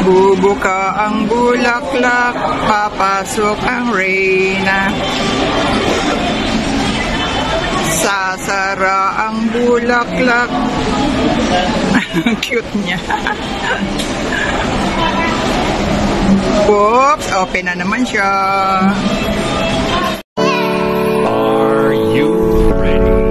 Bubuka ang bulaklak, papasok ang reyna. Sasara ang bulaklak. Cute niya. Oops, open na naman siya. Are you ready?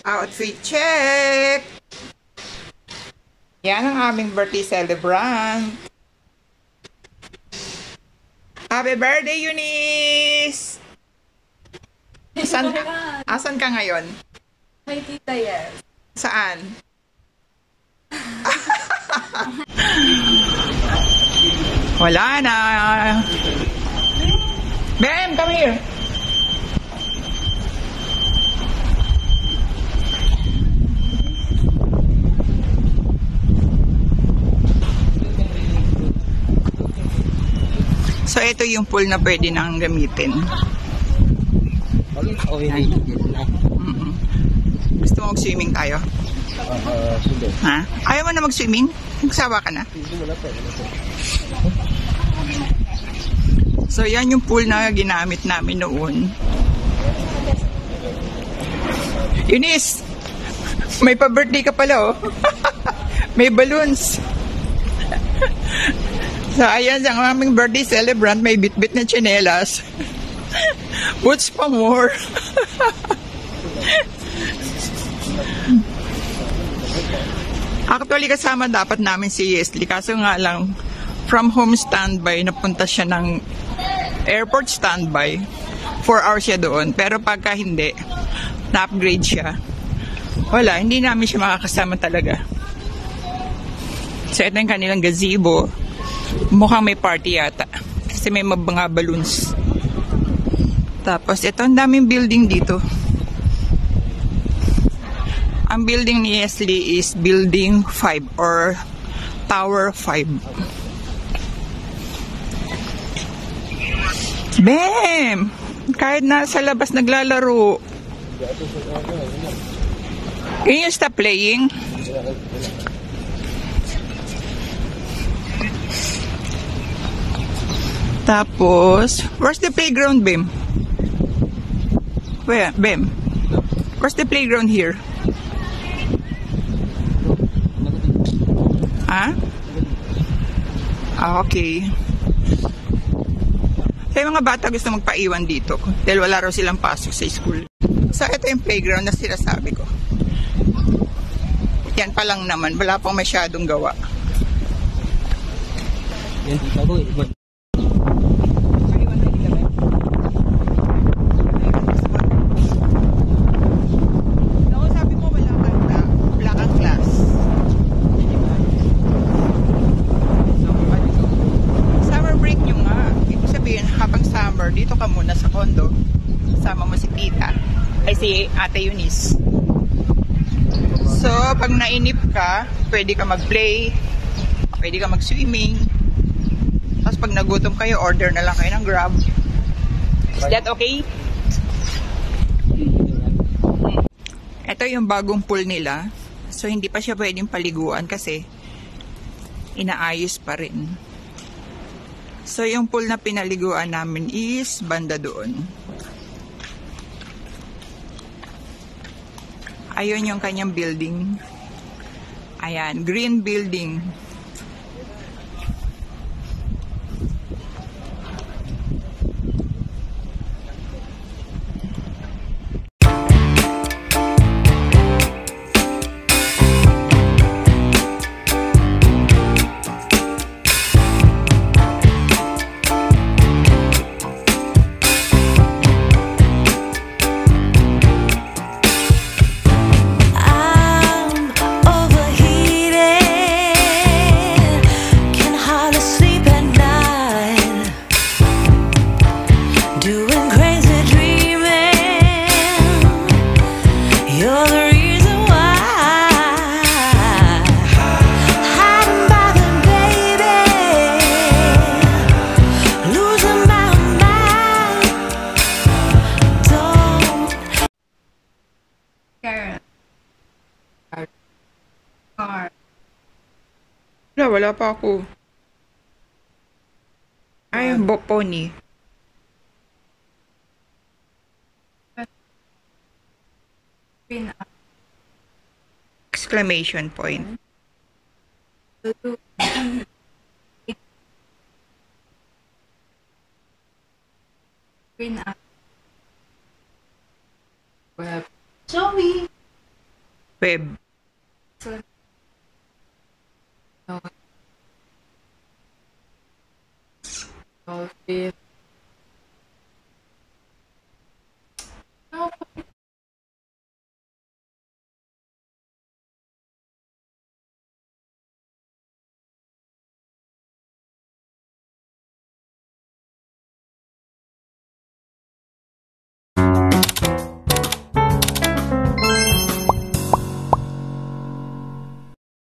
Outfit check! Yan ang aming birthday celebrant. Happy birthday, Eunice! Asan ka ngayon? May tita, yes. Saan? Wala na. Bam, come here. So, ito yung pool na pwede nang gamitin. Gusto mo mag-swimming tayo? Ha? Ayaw mo na mag-swimming? Nagsawa ka na? So, yan yung pool na ginamit namin noon. Eunice! May pa-birthday ka pala, oh. May balloons. So, ayan, ang aming birthday celebrant, may bit-bit na tsinelas. What's pa more? Actually, kasama dapat namin si Yesley. Kaso nga lang, from home standby, napunta siya ng airport standby. 4 hours siya doon. Pero pagka hindi, na-upgrade siya. Wala, hindi namin siya makakasama talaga. So, ito yung kanilang gazebo. Mukhang may party yata. Kasi may mga balloons. Tapos, ito, ang daming building dito. Ang building ni Yesley is Building 5 or Tower 5. Bam! Kahit nasa labas naglalaro. Can you stop playing? Tapos, where's the playground, Bim? Where, Bim? Where's the playground here? Ha? Ah, okay. So, yung mga bata gusto magpaiwan dito dahil wala raw silang pasok sa school. So, ito yung playground na sinasabi ko. Yan pa lang naman. Wala pang masyadong gawa. Yan, tita ko. No, sabi mo wala kang class. Summer break nyo nga. Ibig sabihin, habang summer, dito ka muna sa condo. Kasama mo si tita. Ay, si Ate Eunice. So, pag nainip ka, pwede ka mag-play, pwede ka mag-swimming. Tapos pag nagutom kayo, order na lang kayo ng Grab. Is that okay? Ito yung bagong pool nila. So, hindi pa siya pwedeng paliguan kasi inaayos pa rin. So, yung pool na pinaliguan namin is banda doon. Ayun yung kanyang building. Ayan, green building. Karen. Car. Wala pa ako. Ay, pony. Pin up. Exclamation point. Pin up. Web. Zoe. Web. So, no. Dolphin.